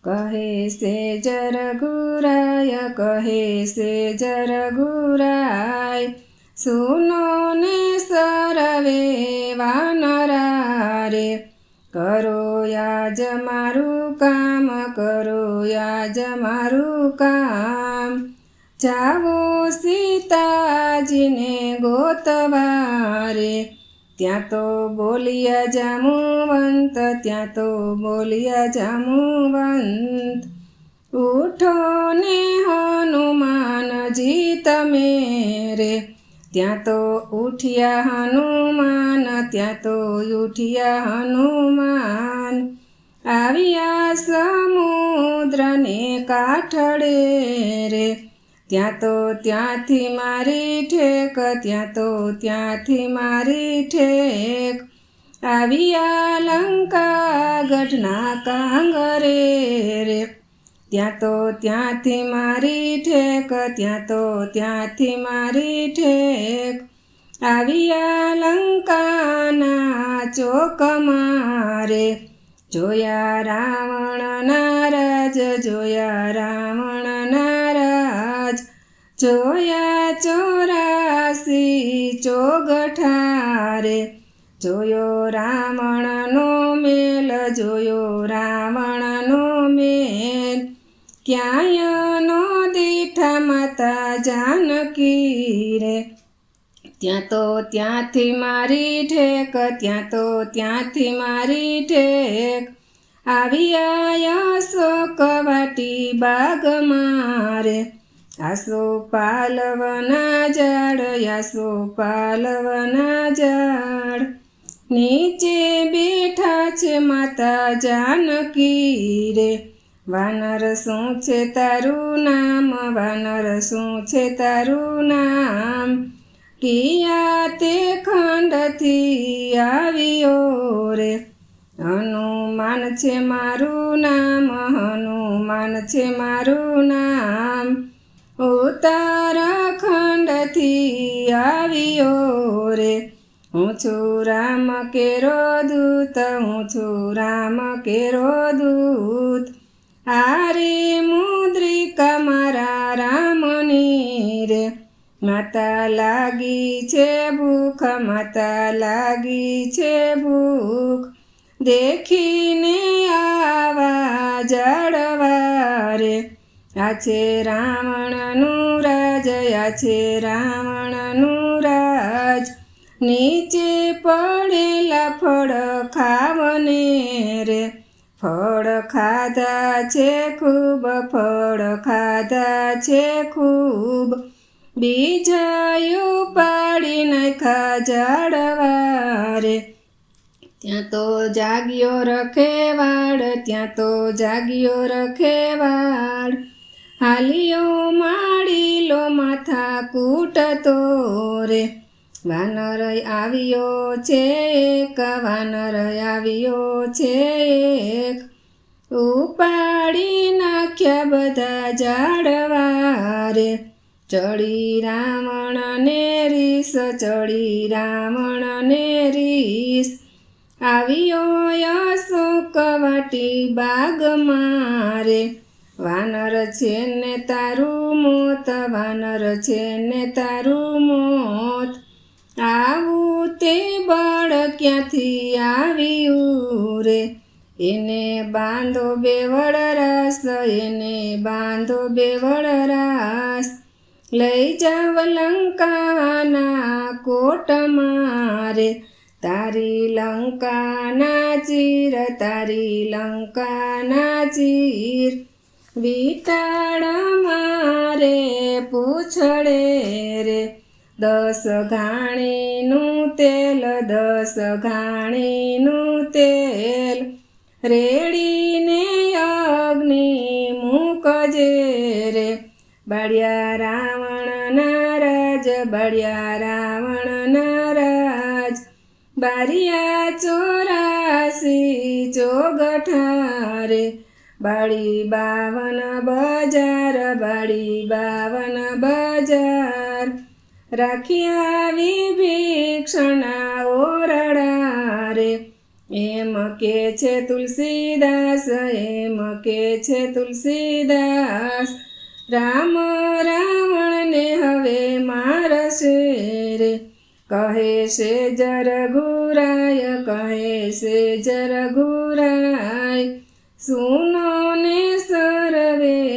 કહે છે જરઘુરાય, કહે છે જરઘુરાય, સુનો ને સર્વે વાનરા રે, કરો યાજ મારું કામ, કરો યાજ મારું કામ, જાવો સીતાજીને ગોતવા રે, ત્યાં તો બોલ્યા જામુવંત, ત્યાં તો બોલ્યા જામુવંત, ઉઠો ને હનુમાનજી તમે રે, ત્યાં તો ઉઠ્યા હનુમાન, ત્યાં તો ઉઠ્યા હનુમાન, આવ્યા સમુદ્રને કાંઠડે રે, ત્યાં તો ત્યાંથી મારી ઠેક, ત્યાં તો ત્યાંથી મારી ઠેક, આવ્યા લંકા ગઢના કાંગરે રે, ત્યાં તો ત્યાંથી મારી ઠેક, ત્યાં તો ત્યાંથી મારી ઠેક, આવ્યા લંકાના ચોકમાં રે, જોયા રાવણના રાજ, જોયા રાવણના રાજ, જોયા 84 ચોગઠા રે, જોયો રાવણનો મેલ, જોયો રાવણનો મેલ, ક્યાંય નો દીઠા માતા જાનકી રે, ત્યાં તો ત્યાંથી મારી ઠેક, ત્યાં તો ત્યાંથી મારી ઠેક, આવ્યા અશોકવાટી બાગમાં રે, આસોપાલવના ઝાડ, આસોપાલવના ઝાડ, નીચે બેઠા છે માતા જાનકી રે, વાનર શું છે તારું નામ, વાનર શું છે તારું નામ, કિયા તે ખંડથી આવ્યો રે, હનુમાન છે મારું નામ, હનુમાન છે મારું નામ, ઉત્તરાખંડથી આવ્યો રે, હું છું રામ કેરો દૂત, હું છું રામ કેરો દૂત, આરે મુદ્રિકા મારા રામની રે, માતા લાગી છે ભૂખ, માતા લાગી છે ભૂખ, દેખીને આવા ઝાડવા રે, આ છે રાવણનું રાજ, આ છે રાવણનું રાજ, નીચે પડેલા ફળ ખાવને રે, ફળ ખાધા છે ખૂબ, ફળ ખાધા છે ખૂબ, બીજા ઉપાડી નાખ્યા ઝાડવા રે, ત્યાં તો જાગ્યો રખેવાળ, ત્યાં તો જાગ્યો રખેવાળ, હાલિયો માડીલો માથા કૂટતો રે, વાનર આવ્યો છે એક, વાનર આવ્યો છે એક, ઉપાડી નાખ્યા બધા ઝાડવા રે, ચડી રાવણને રીસ, ચડી રાવણને રીસ, આવ્યો અશોકવાટી બાગમાં રે, વાનર છે ને તારું મોત, વાનર છે ને તારું મોત, આવું તે બળ ક્યાંથી આવ્યું રે, એને બાંધો બેવડ રાસ, એને બાંધો બેવડ રાસ, લઈ જાવ લંકાના કોટમાં રે, તારી લંકાના ચીર, તારી લંકાના ચીર, વિટાળ મારે પૂછડે રે, 10 ઘાણીનું તેલ, 10 ઘાણીનું તેલ, રેડીને અગ્નિ મૂકજે રે, બાળ્યા રાવણના રાજ, બાળ્યા રાવણના રાજ, બારિયા 84 ચોગઠા રે, બાળી 52 બજાર, બાળી 52 બજાર, રાખ્યા વિભીક્ષણા ઓરડા રે, એમ કે છે તુલસીદાસ, એમ કે છે તુલસીદાસ, રામ રાવણને હવે મારશે રે. કહે છે જરઘુરાય, કહે છે જરઘુરાય, સુનો ને સર્વે